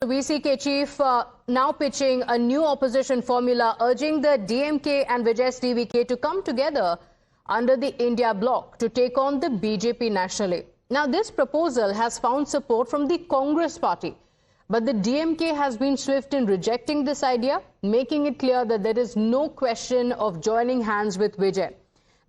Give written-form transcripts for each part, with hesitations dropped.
VCK chief now pitching a new opposition formula, urging the DMK and Vijay TVK to come together under the India Bloc to take on the BJP nationally. Now, this proposal has found support from the Congress party, but the DMK has been swift in rejecting this idea, making it clear that there is no question of joining hands with Vijay.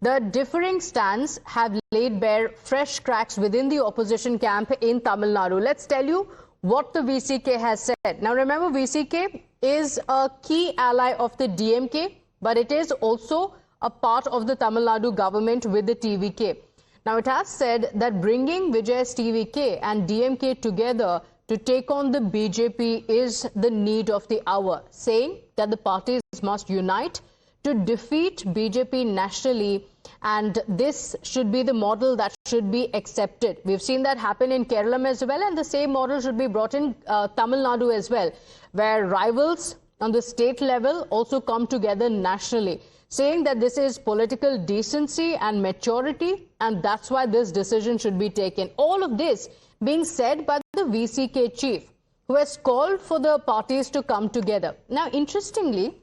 The differing stands have laid bare fresh cracks within the opposition camp in Tamil Nadu. Let's tell you what the VCK has said. Now, remember, VCK is a key ally of the DMK, but it is also a part of the Tamil Nadu government with the TVK. Now, it has said that bringing Vijay's TVK and DMK together to take on the BJP is the need of the hour, saying that the parties must unite to defeat BJP nationally, and this should be the model that should be accepted. We've seen that happen in Kerala as well, and the same model should be brought in Tamil Nadu as well, where rivals on the state level also come together nationally, saying that this is political decency and maturity, and that's why this decision should be taken. All of this being said by the VCK chief, who has called for the parties to come together. Now, interestingly,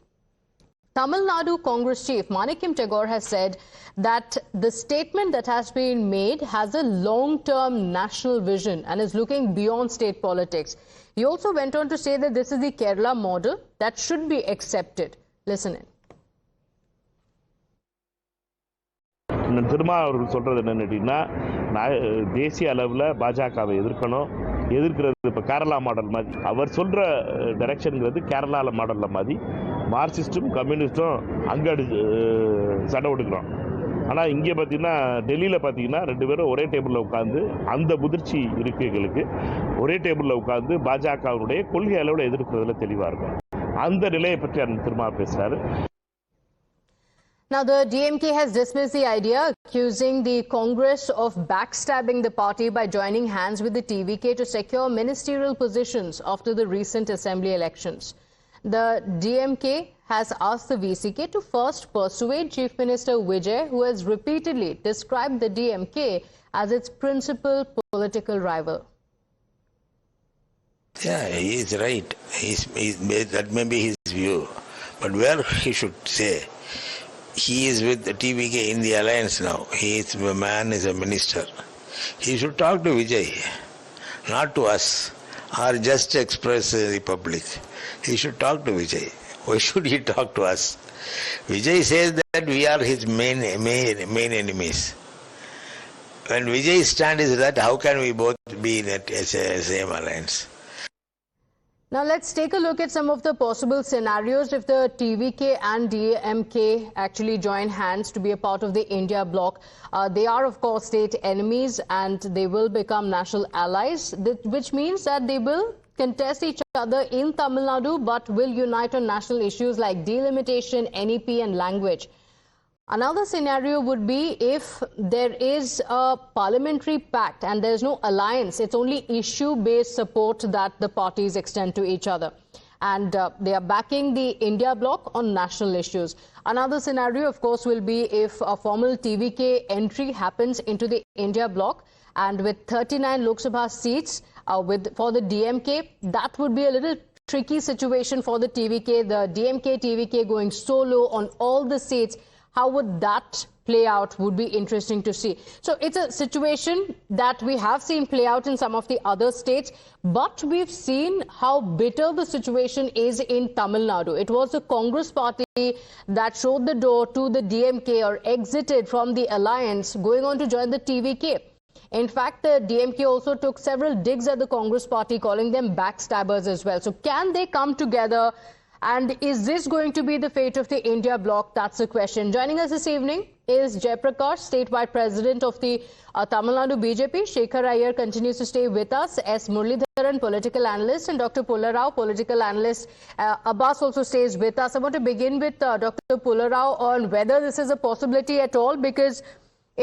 Tamil Nadu Congress chief Manikyam Tagore has said that the statement that has been made has a long-term national vision and is looking beyond state politics. He also went on to say that this is the Kerala model that should be accepted. Listen in. திரும்ப அவர்கள் சொல்றது என்னன்னு கேட்டீங்கன்னா, தேசிய அளவில் பாஜகவை எதிர்க்கிறது இப்போ கேரளா மாடல் மாதிரி. அவர் சொல்ற டைரக்ஷனுங்கிறது கேரளாவில் மாடலில் மாதிரி. மார்க்சிஸ்டும் கம்யூனிஸ்டும் அங்கே சண்டை கொடுக்குறோம். ஆனால் இங்கே பார்த்தீங்கன்னா, டெல்லியில் பார்த்தீங்கன்னா, ரெண்டு பேரும் ஒரே டேபிளில் உட்காந்து அந்த முதிர்ச்சி இருக்கைகளுக்கு ஒரே டேபிளில் உட்காந்து பாஜகவுடைய கொள்கை அளவில் எதிர்க்கிறதுல தெளிவாக இருக்கும். அந்த நிலையை பற்றி அவர் திரும்ப பேசுகிறாரு. Now, the DMK has dismissed the idea, accusing the Congress of backstabbing the party by joining hands with the TVK to secure ministerial positions after the recent assembly elections. The DMK has asked the VCK to first persuade Chief Minister Vijay, who has repeatedly described the DMK as its principal political rival. Yeah, he is right. That may be his view. But where he should say, he is with the TVK in the alliance now. The man is a minister. He should talk to Vijay, not to us, or just express the public. He should talk to Vijay. Why should he talk to us? Vijay says that we are his main enemies. When Vijay's stand is that, how can we both be in a same alliance? Now, let's take a look at some of the possible scenarios if the TVK and DMK actually join hands to be a part of the India Bloc. They are, of course, state enemies and they will become national allies, which means that they will contest each other in Tamil Nadu but will unite on national issues like delimitation, NEP and language. Another scenario would be if there is a parliamentary pact and there's no alliance. It's only issue-based support that the parties extend to each other. And they are backing the India Bloc on national issues. Another scenario, of course, will be if a formal TVK entry happens into the India Bloc, and with 39 Lok Sabha seats for the DMK, that would be a little tricky situation for the TVK. The DMK-TVK going solo on all the seats. How would that play out would be interesting to see. So it's a situation that we have seen play out in some of the other states, but we've seen how bitter the situation is in Tamil Nadu. It was the Congress party that showed the door to the DMK or exited from the alliance, going on to join the TVK. In fact, the DMK also took several digs at the Congress party, calling them backstabbers as well. So can they come together? And is this going to be the fate of the India Bloc? That's the question. Joining us this evening is Jayaprakash, statewide president of the Tamil Nadu BJP. Shekhar Iyer continues to stay with us. S. Muralidharan, political analyst, and Dr. Pulla Rao, political analyst. Abbas also stays with us. I want to begin with Dr. Pulla Rao on whether this is a possibility at all, because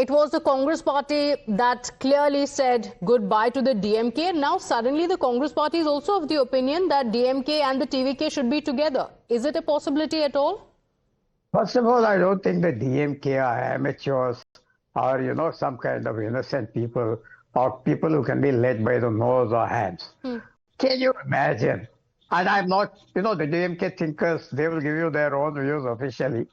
it was the Congress party that clearly said goodbye to the DMK. Now, suddenly, the Congress party is also of the opinion that DMK and the TVK should be together. Is it a possibility at all? First of all, I don't think the DMK are amateurs or, some kind of innocent people or people who can be led by the nose or hands. Can you imagine? And I'm not, the DMK thinkers, they will give you their own views officially.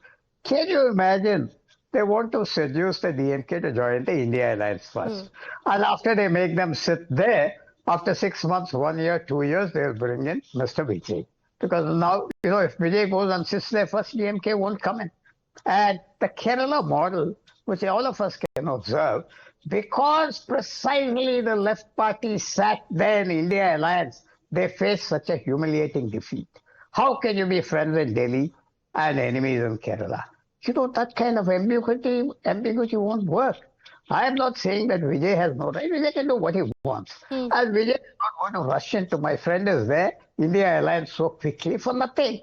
Can you imagine? They want to seduce the DMK to join the India alliance first. And after they make them sit there, after 6 months, 1 year, 2 years, they'll bring in Mr. Vijay. Because now, if Vijay goes and sits there first, DMK won't come in. And the Kerala model, which all of us can observe, because precisely the left party sat there in India alliance, they faced such a humiliating defeat. How can you be friends in Delhi and enemies in Kerala? That kind of ambiguity won't work. I am not saying that Vijay has no right. Vijay can do what he wants. And Vijay is not going to rush into my friend is there, India alliance so quickly for nothing.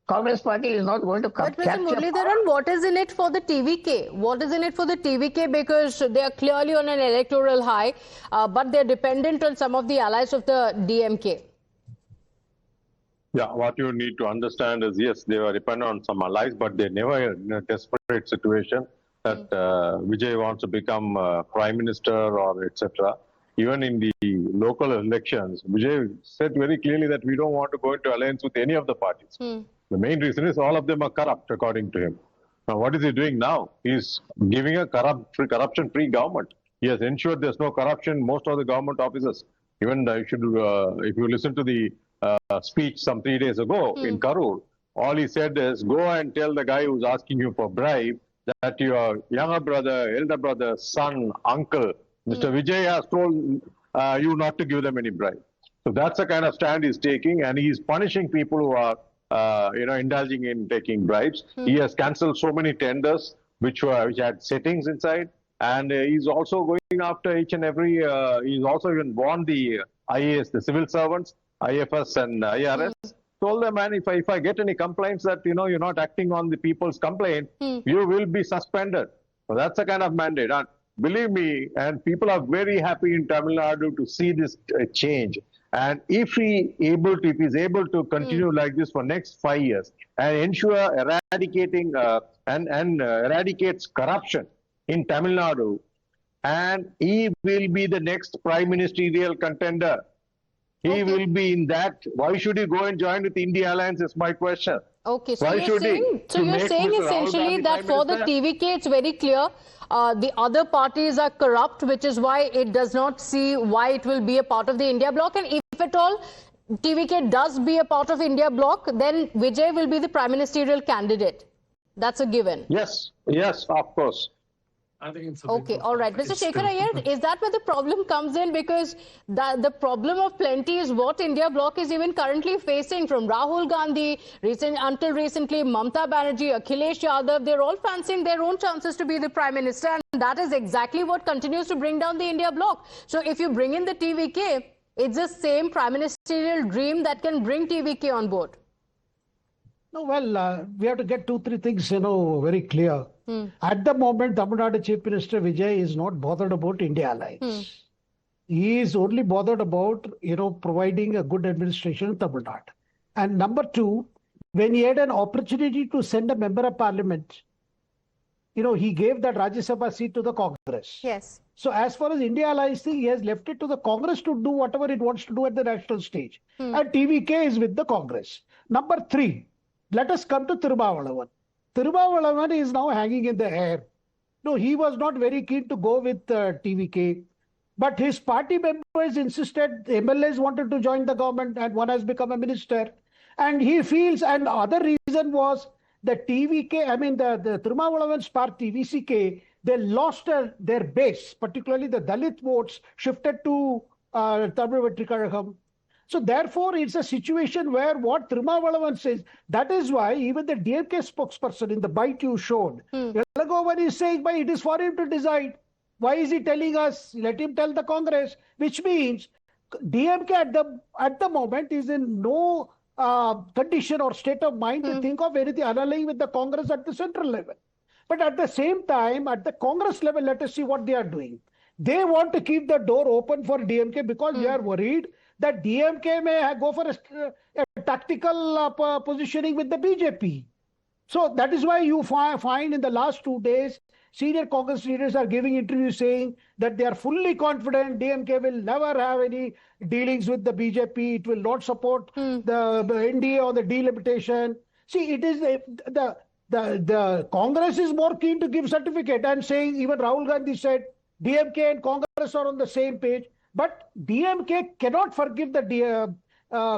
Congress party is not going to come. But Mr. Muralidharan, what is in it for the TVK? What is in it for the TVK? Because they are clearly on an electoral high, but they're dependent on some of the allies of the DMK. Yeah, what you need to understand is, yes, they were dependent on some allies, but they never in a desperate situation that Vijay wants to become prime minister or etc. Even in the local elections, Vijay said very clearly that we don't want to go into alliance with any of the parties. The main reason is all of them are corrupt, according to him. Now, what is he doing now? He's giving a corruption-free government. He has ensured there's no corruption in most of the government offices. Even if you listen to the speech some 3 days ago in Karur, all he said is, go and tell the guy who's asking you for bribe that your younger brother, elder brother, son, uncle, Mr. Vijay has told you not to give them any bribe. So that's the kind of stand he's taking, and he's punishing people who are indulging in taking bribes. He has cancelled so many tenders which had settings inside, and he's also going after each and every. He's also even warned the IAS, the civil servants, IFS and IRS. Told them, man, if I get any complaints that you're not acting on the people's complaint, you will be suspended. So that's the kind of mandate. And believe me, and people are very happy in Tamil Nadu to see this change. And if he is able to continue like this for next 5 years and ensure eradicating eradicates corruption in Tamil Nadu, and he will be the next prime ministerial contender. He will be in that. Why should he go and join with India alliance is my question. Okay, so you're saying essentially that for the TVK, it's very clear the other parties are corrupt, which is why it does not see why it will be a part of the India bloc. And if at all TVK does be a part of India bloc, then Vijay will be the prime ministerial candidate. That's a given. Yes, of course. I think it's okay, all right. Mr. Shekhar Iyer, is that where the problem comes in? Because the problem of plenty is what India bloc is even currently facing, from Rahul Gandhi, until recently Mamata Banerjee, Akhilesh Yadav. They're all fancying their own chances to be the prime minister, and that is exactly what continues to bring down the India bloc. So if you bring in the TVK, it's the same prime ministerial dream that can bring TVK on board. No, well, we have to get 2-3 things, very clear. At the moment, Tamil Nadu Chief Minister Vijay is not bothered about India alliance. He is only bothered about, providing a good administration in Tamil Nadu. And number two, when he had an opportunity to send a member of parliament, he gave that Rajya Sabha seat to the Congress. Yes. So as far as India alliance thing, he has left it to the Congress to do whatever it wants to do at the national stage. And TVK is with the Congress. Number three, let us come to Tirumavalavan. Tirumavalavan is now hanging in the air. No, he was not very keen to go with TVK. But his party members insisted, MLAs wanted to join the government, and one has become a minister. And he feels, and the other reason was the TVK, the Tirumavalavan's party, VCK, they lost their base, particularly the Dalit votes shifted to Tamil Vetri Kazhagam. So therefore, it's a situation where what Tirumavalavan says, that is why even the DMK spokesperson in the bite you showed, Yalagovan is saying, it is for him to decide. Why is he telling us? Let him tell the Congress, which means DMK at the moment is in no condition or state of mind to think of anything allying with the Congress at the central level. But at the same time, at the Congress level, let us see what they are doing. They want to keep the door open for DMK because they are worried that DMK may go for a tactical positioning with the BJP. So that is why you find in the last 2 days, senior Congress leaders are giving interviews saying that they are fully confident DMK will never have any dealings with the BJP. It will not support the I.N.D.I.A on the delimitation. See, it is the Congress is more keen to give certificate and saying, even Rahul Gandhi said DMK and Congress are on the same page. But DMK cannot forgive the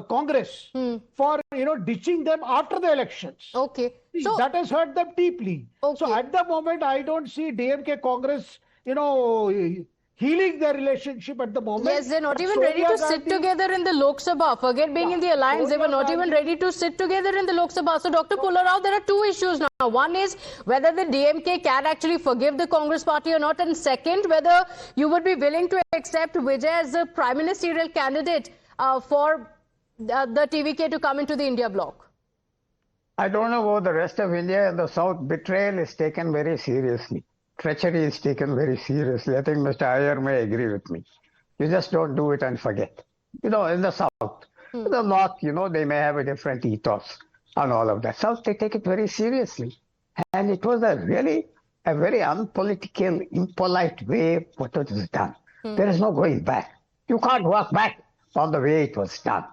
Congress for ditching them after the elections. Okay. See, So that has hurt them deeply. Okay. So at the moment, I don't see DMK Congress, healing their relationship at the moment. yes, they're not But even ready Sonia to sit Gandhi- together in the Lok Sabha. Forget being in the alliance, they were Sonia not even Gandhi- ready to sit together in the Lok Sabha. So Dr. Pullarao, there are two issues now. One is whether the DMK can actually forgive the Congress party or not. And second, whether you would be willing to accept Vijay as the prime ministerial candidate for the TVK to come into the India bloc. I don't know about the rest of India. In the South, betrayal is taken very seriously. Treachery is taken very seriously. I think Mr. Iyer may agree with me. You just don't do it and forget. In the South. The North, they may have a different ethos and all of that. South, they take it very seriously. And it was a very unpolitical, impolite way what was done. There is no going back. You can't walk back on the way it was done.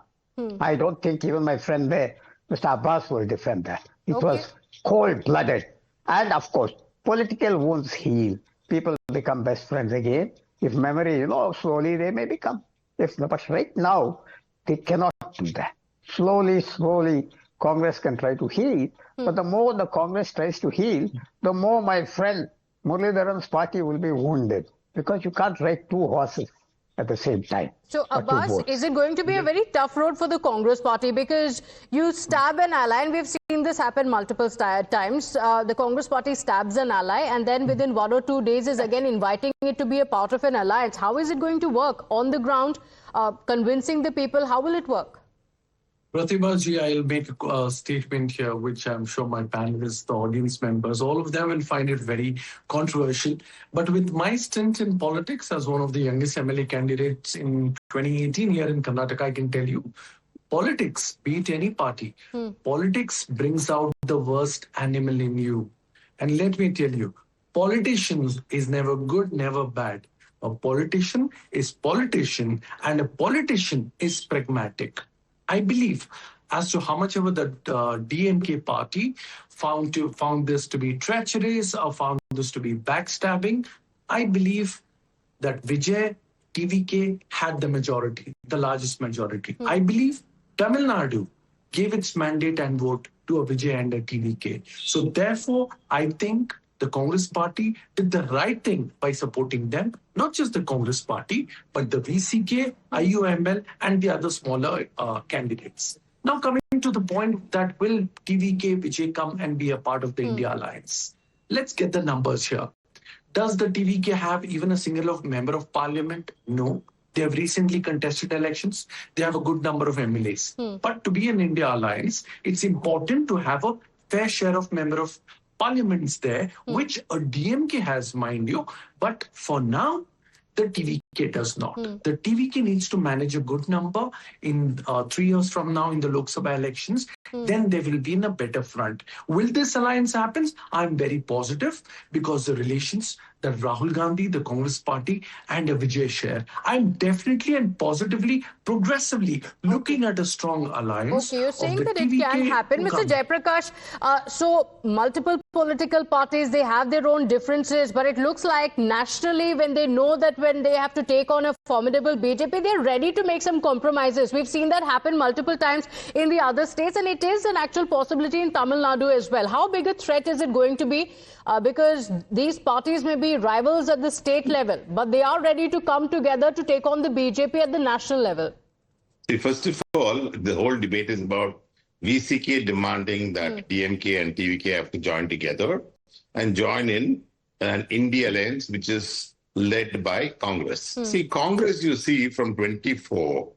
I don't think even my friend there, Mr. Abbas, will defend that. It was cold-blooded. And of course, political wounds heal. People become best friends again. If memory, slowly they may become. But right now, they cannot do that. Slowly, Congress can try to heal. But the more the Congress tries to heal, the more my friend Muralidharan's party will be wounded. Because you can't ride two horses at the same time. So Abbas, is it going to be a very tough road for the Congress party? Because you stab an ally, and we've seen this happen multiple times. The Congress party stabs an ally, and then within 1 or 2 days is again inviting it to be a part of an alliance. How is it going to work on the ground, convincing the people? How will it work? Prathibha ji, I'll make a statement here, which I'm sure my panelists, the audience members, all of them will find it very controversial. But with my stint in politics as one of the youngest MLA candidates in 2018 here in Karnataka, I can tell you, politics, be it any party, politics brings out the worst animal in you. And let me tell you, politicians is never good, never bad. A politician is politician, and a politician is pragmatic. I believe as to how much ever the DMK party found this to be treacherous or found this to be backstabbing, I believe that Vijay TVK had the majority, the largest majority. I believe Tamil Nadu gave its mandate and vote to a Vijay and a TVK. So therefore, I think the Congress party did the right thing by supporting them, not just the Congress party, but the VCK, IUML, and the other smaller candidates. Now coming to the point that will TVK, Vijay come and be a part of the India alliance? Let's get the numbers here. Does the TVK have even a single member of parliament? No. They have recently contested elections. They have a good number of MLAs. But to be an India alliance, it's important to have a fair share of member of parliaments there, which a DMK has, mind you. But for now, the TVK does not. The TVK needs to manage a good number in 3 years from now in the Lok Sabha elections. Then they will be in a better front. Will this alliance happen? I'm very positive because the relations that Rahul Gandhi, the Congress party, and Vijay share. I'm definitely and positively, progressively looking at a strong alliance. Okay, you're saying of the that it TVK can happen. to Mr. come. Jayaprakash, so multiple political parties, they have their own differences, but it looks like nationally when they know that when they have to take on a formidable BJP, they're ready to make some compromises. We've seen that happen multiple times in the other states, and it is an actual possibility in Tamil Nadu as well. How big a threat is it going to be? Because these parties may be rivals at the state level, but they are ready to come together to take on the BJP at the national level. See, first of all, the whole debate is about VCK demanding that DMK and TVK have to join together and join in an India alliance, which is led by Congress. See, Congress, you see from 24,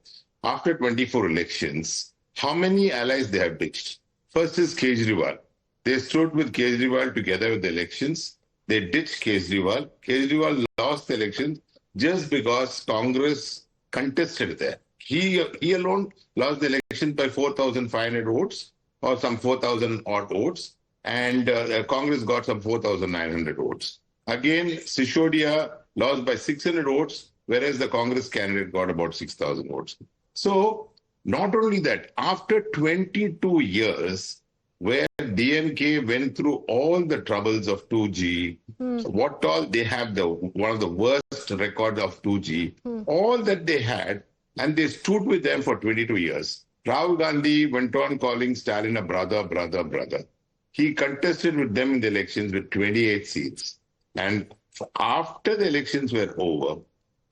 after 24 elections, how many allies they have ditched. First is Kejriwal. They stood with Kejriwal together with the elections. They ditched Kejriwal. Kejriwal lost the elections just because Congress contested there. He alone lost the election by 4,500 votes or some 4,000 odd votes, and Congress got some 4,900 votes. Again, Sishodia lost by 600 votes, whereas the Congress candidate got about 6,000 votes. So not only that, after 22 years, where DMK went through all the troubles of 2G, what all they have, one of the worst records of 2G, all that they had, and they stood with them for 22 years. Rahul Gandhi went on calling Stalin a brother. He contested with them in the elections with 28 seats. And after the elections were over,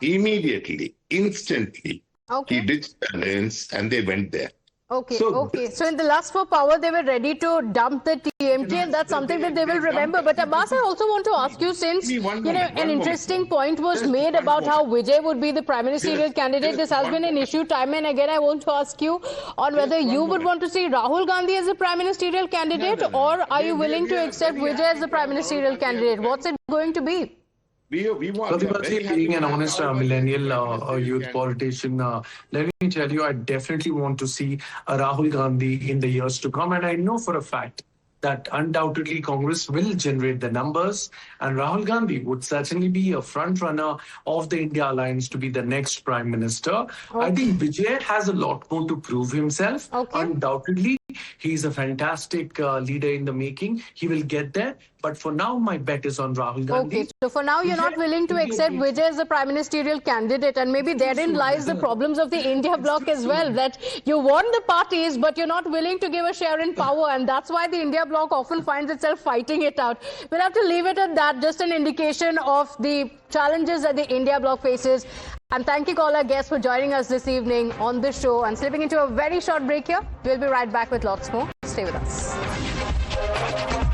immediately, instantly, he ditched the alliance and they went there. Okay. So in the lust for power, they were ready to dump the TMK, and that's something that they will remember. But Abbas, I also want to ask you, since an interesting point was made about how Vijay would be the prime ministerial candidate, this has been an issue time and again. I want to ask you on whether you would want to see Rahul Gandhi as the prime ministerial candidate, or are you willing to accept Vijay as the prime ministerial candidate? What's it going to be? We want being an honest millennial youth politician, let me tell you, I definitely want to see Rahul Gandhi in the years to come. And I know for a fact that undoubtedly Congress will generate the numbers, and Rahul Gandhi would certainly be a front runner of the India Alliance to be the next prime minister. I think Vijay has a lot more to prove himself. Undoubtedly, he's a fantastic leader in the making. He will get there. But for now, my bet is on Rahul Gandhi. Okay, so for now, you're not willing to accept Vijay as the prime ministerial candidate, and maybe therein lies the problems of the India bloc as well, that you want the parties, but you're not willing to give a share in power, and that's why the India bloc often finds itself fighting it out. We'll have to leave it at that, just an indication of the challenges that the India bloc faces. And thank you, all our guests, for joining us this evening on the show. And slipping into a very short break here, we'll be right back with lots more. Stay with us.